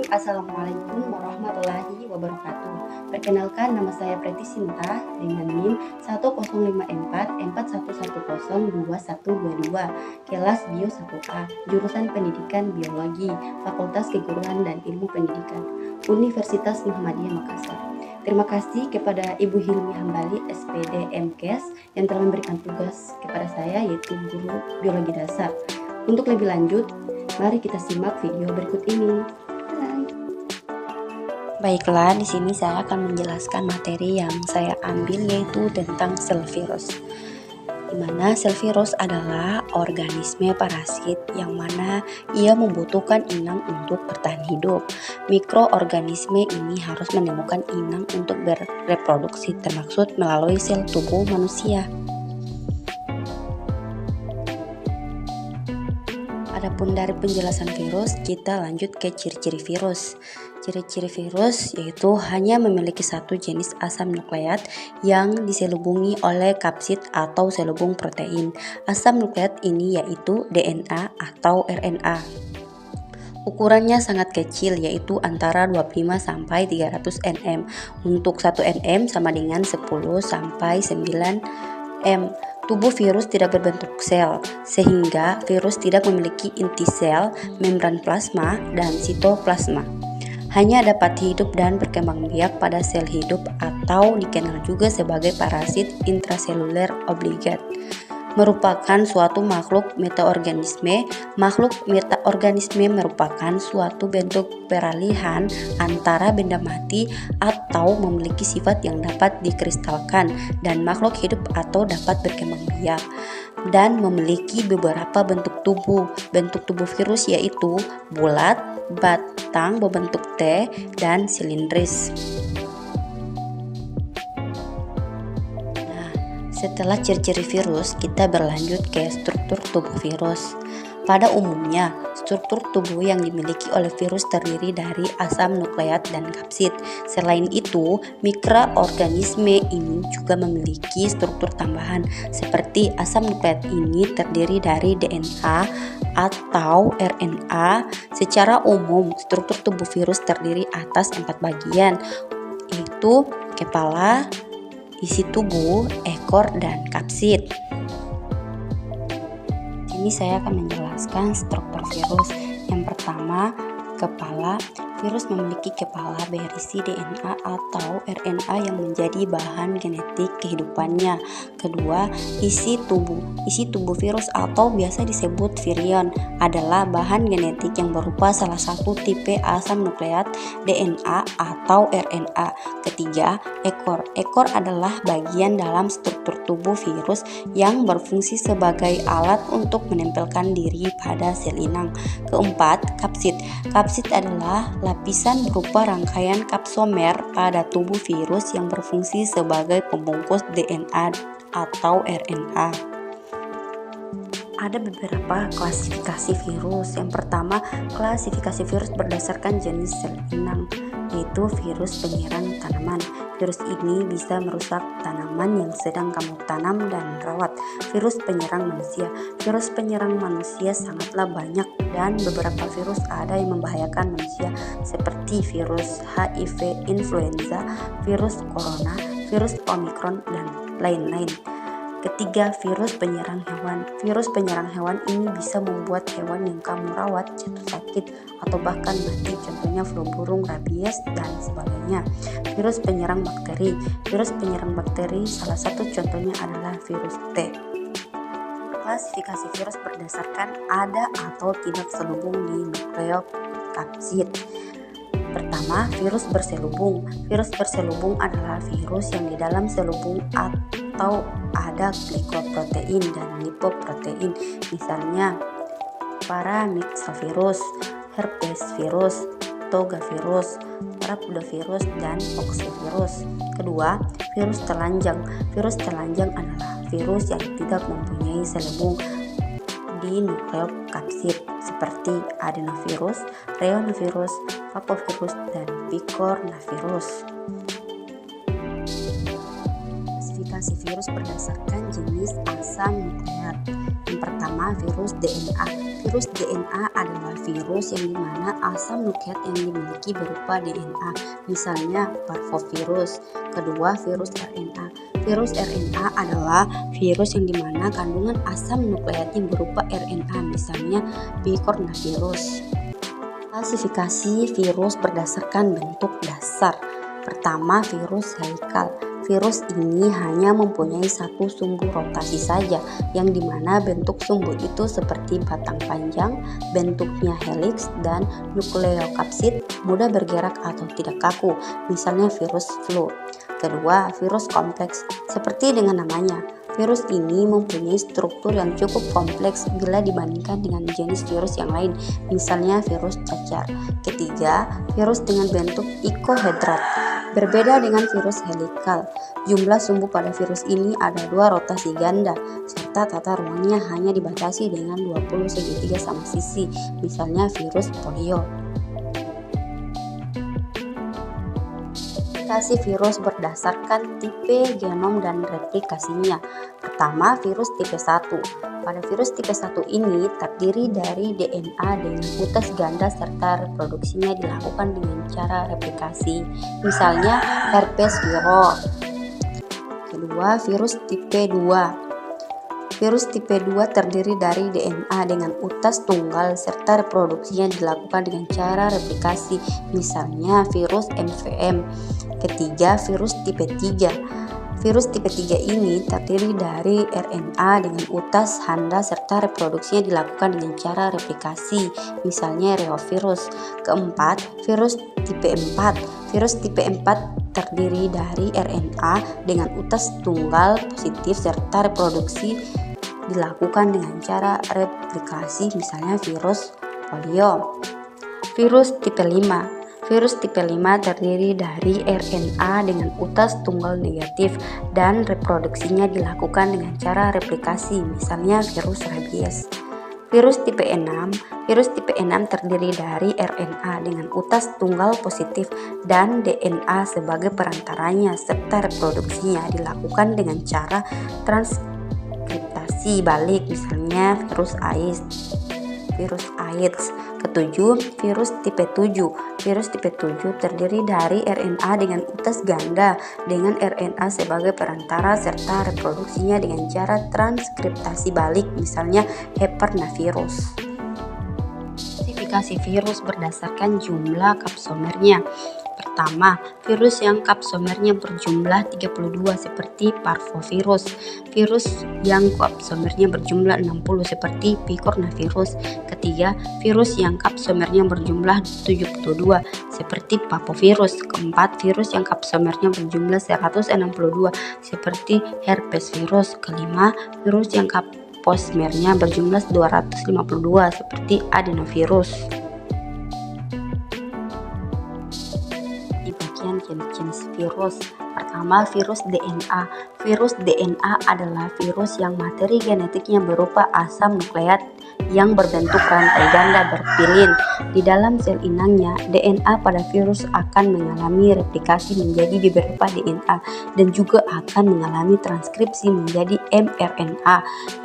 Assalamualaikum warahmatullahi wabarakatuh. Perkenalkan, nama saya Preti Sinta dengan NIM 105441102122, kelas Bio 1A, jurusan Pendidikan Biologi, Fakultas Keguruan dan Ilmu Pendidikan, Universitas Muhammadiyah Makassar. Terima kasih kepada Ibu Hilmi Hambali, SPD MKes, yang telah memberikan tugas kepada saya, yaitu guru biologi dasar. Untuk lebih lanjut, mari kita simak video berikut ini. Baiklah, di sini saya akan menjelaskan materi yang saya ambil, yaitu tentang sel virus. Di mana sel virus adalah organisme parasit yang mana ia membutuhkan inang untuk bertahan hidup. Mikroorganisme ini harus menemukan inang untuk bereproduksi, termaksud melalui sel tubuh manusia. Adapun dari penjelasan virus, kita lanjut ke ciri-ciri virus. Ciri-ciri virus yaitu hanya memiliki satu jenis asam nukleat yang diselubungi oleh kapsid atau selubung protein. Asam nukleat ini yaitu DNA atau RNA. Ukurannya sangat kecil, yaitu antara 25 sampai 300 nm. Untuk 1 nm sama dengan 10 sampai 9 m. Tubuh virus tidak berbentuk sel, sehingga virus tidak memiliki inti sel, membran plasma, dan sitoplasma. Hanya dapat hidup dan berkembang biak pada sel hidup atau dikenal juga sebagai parasit intraseluler obligat. Merupakan suatu makhluk metaorganisme. Makhluk metaorganisme merupakan suatu bentuk peralihan antara benda mati atau memiliki sifat yang dapat dikristalkan dan makhluk hidup atau dapat berkembang biak, dan memiliki beberapa bentuk tubuh. Bentuk tubuh virus yaitu bulat, batang berbentuk T, dan silindris. Setelah ciri-ciri virus, kita berlanjut ke struktur tubuh virus. Pada umumnya, struktur tubuh yang dimiliki oleh virus terdiri dari asam nukleat dan kapsid. Selain itu, mikroorganisme ini juga memiliki struktur tambahan, seperti asam nukleat ini terdiri dari DNA atau RNA. Secara umum, struktur tubuh virus terdiri atas 4 bagian, yaitu kepala, isi tubuh, ekor, dan kapsid. Ini saya akan menjelaskan struktur virus. Yang pertama, kepala. Virus memiliki kepala berisi DNA atau RNA yang menjadi bahan genetik kehidupannya. Kedua, isi tubuh. Isi tubuh virus atau biasa disebut virion adalah bahan genetik yang berupa salah satu tipe asam nukleat, DNA atau RNA. Ketiga, ekor. Ekor adalah bagian dalam struktur tubuh virus yang berfungsi sebagai alat untuk menempelkan diri pada sel inang. Keempat, kapsid. Kapsid adalah lapisan berupa rangkaian kapsomer pada tubuh virus yang berfungsi sebagai pembungkus DNA atau RNA. Ada beberapa klasifikasi virus. Yang pertama, klasifikasi virus berdasarkan jenis sel inang, yaitu virus penyerang tanaman. Virus ini bisa merusak tanaman yang sedang kamu tanam dan rawat. Virus penyerang manusia. Virus penyerang manusia sangatlah banyak dan beberapa virus ada yang membahayakan manusia, seperti virus HIV influenza, virus corona, virus Omicron, dan lain-lain. Ketiga, virus penyerang hewan. Virus penyerang hewan ini bisa membuat hewan yang kamu rawat jatuh sakit atau bahkan mati, contohnya flu burung, rabies, dan sebagainya. Virus penyerang bakteri. Virus penyerang bakteri salah satu contohnya adalah virus T. Klasifikasi virus berdasarkan ada atau tidak selubung di nukleokapsid. Pertama, virus berselubung. Virus berselubung adalah virus yang di dalam selubung atau ada glikoprotein dan lipoprotein. Misalnya, paramyxovirus, herpes virus, toga virus, rhabdovirus, dan poxvirus. Kedua, virus telanjang. Virus telanjang adalah virus yang tidak mempunyai selubung di nukleokapsid, seperti adenovirus, rhinovirus, papavirus, dan picornavirus. Klasifikasi virus berdasarkan jenis asam nukleat. Yang pertama, virus DNA. Virus DNA adalah virus yang dimana asam nukleat yang dimiliki berupa DNA, misalnya parvovirus. Kedua, virus RNA. Virus RNA adalah virus yang dimana kandungan asam nukleatnya berupa RNA, misalnya picornavirus. Klasifikasi virus berdasarkan bentuk dasar. Pertama, virus helikal. Virus ini hanya mempunyai satu sumbu rotasi saja, yang dimana bentuk sumbu itu seperti batang panjang, bentuknya heliks, dan nukleokapsid, mudah bergerak atau tidak kaku, misalnya virus flu. Kedua, virus kompleks. Seperti dengan namanya, virus ini mempunyai struktur yang cukup kompleks bila dibandingkan dengan jenis virus yang lain, misalnya virus cacar. Ketiga, virus dengan bentuk ikohedrat. Berbeda dengan virus helikal, jumlah sumbu pada virus ini ada 2 rotasi ganda, serta tata ruangnya hanya dibatasi dengan 20 segitiga sama sisi, misalnya virus polio. Klasifikasi virus berdasarkan tipe genom dan replikasinya. Pertama, virus tipe 1. Pada virus tipe 1 ini terdiri dari DNA dengan utas ganda serta reproduksinya dilakukan dengan cara replikasi, misalnya herpes virus. Kedua, virus tipe 2. Virus tipe 2 terdiri dari DNA dengan utas tunggal serta reproduksinya dilakukan dengan cara replikasi, misalnya virus MVM. Ketiga, virus tipe 3. Virus tipe 3 ini terdiri dari RNA dengan utas handa serta reproduksinya dilakukan dengan cara replikasi, misalnya reovirus. Keempat, virus tipe 4. Virus tipe 4 terdiri dari RNA dengan utas tunggal positif serta reproduksi dilakukan dengan cara replikasi, misalnya virus polio. Virus tipe 5. Virus tipe 5 terdiri dari RNA dengan utas tunggal negatif dan reproduksinya dilakukan dengan cara replikasi, misalnya virus rabies. Virus tipe 6. Virus tipe 6 terdiri dari RNA dengan utas tunggal positif dan DNA sebagai perantaranya serta reproduksinya dilakukan dengan cara transkriptasi balik, misalnya virus AIDS. Ketujuh, virus tipe 7. Virus tipe 7 terdiri dari RNA dengan utas ganda dengan RNA sebagai perantara serta reproduksinya dengan cara transkriptasi balik, misalnya heparnavirus. Klasifikasi virus berdasarkan jumlah kapsomernya. Pertama, virus yang kapsomernya berjumlah 32 seperti parvovirus. Virus yang kapsomernya berjumlah 60 seperti picornavirus. Ketiga, virus yang kapsomernya berjumlah 72 seperti papovirus. Keempat, virus yang kapsomernya berjumlah 162 seperti herpes virus. Kelima, virus yang kapsomernya berjumlah 252 seperti adenovirus. Jenis virus. Pertama, virus DNA. Virus DNA adalah virus yang materi genetiknya berupa asam nukleat yang berbentuk rantai ganda berpilin. Di dalam sel inangnya, DNA pada virus akan mengalami replikasi menjadi beberapa DNA dan juga akan mengalami transkripsi menjadi mRNA.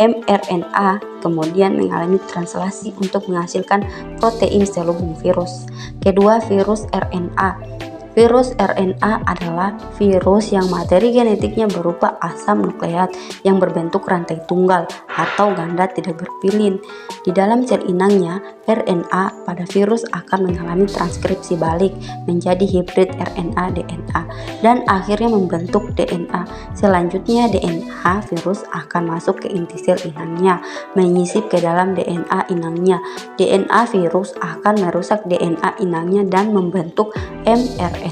mRNA kemudian mengalami translasi untuk menghasilkan protein selubung virus. Kedua, virus RNA. Virus RNA adalah virus yang materi genetiknya berupa asam nukleat yang berbentuk rantai tunggal atau ganda tidak berpilin. Di dalam sel inangnya, RNA pada virus akan mengalami transkripsi balik menjadi hibrid RNA-DNA dan akhirnya membentuk DNA. Selanjutnya, DNA virus akan masuk ke inti sel inangnya, menyisip ke dalam DNA inangnya. DNA virus akan merusak DNA inangnya dan membentuk mRNA.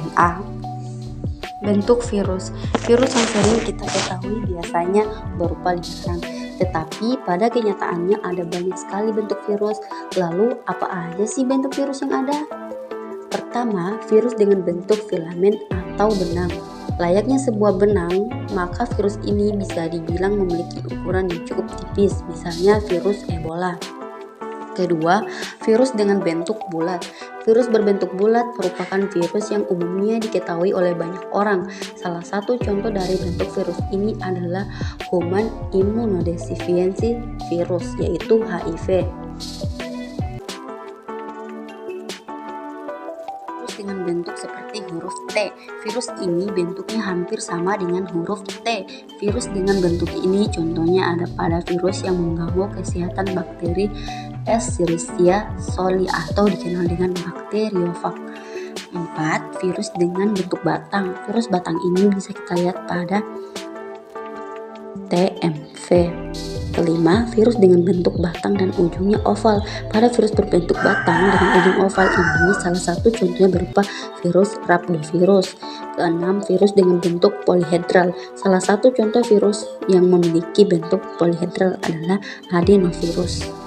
Bentuk virus. Virus yang sering kita ketahui biasanya berupa lingkaran, tetapi pada kenyataannya ada banyak sekali bentuk virus. Lalu apa aja sih bentuk virus yang ada? Pertama, virus dengan bentuk filamen atau benang. Layaknya sebuah benang, maka virus ini bisa dibilang memiliki ukuran yang cukup tipis, misalnya virus Ebola. Kedua, virus dengan bentuk bulat. Virus berbentuk bulat merupakan virus yang umumnya diketahui oleh banyak orang. Salah satu contoh dari bentuk virus ini adalah Human Immunodeficiency Virus, yaitu HIV. Virus dengan bentuk seperti huruf T. Virus ini bentuknya hampir sama dengan huruf T. Virus dengan bentuk ini contohnya ada pada virus yang mengganggu kesehatan bakteri Escherichia coli atau dikenal dengan bakteriofag. 4. Virus dengan bentuk batang. Virus batang ini bisa kita lihat pada TMV. Kelima, virus dengan bentuk batang dan ujungnya oval. Pada virus berbentuk batang dengan ujung oval ini salah satu contohnya berupa virus rhabdovirus. Keenam, virus dengan bentuk polihedral. Salah satu contoh virus yang memiliki bentuk polihedral adalah adenovirus.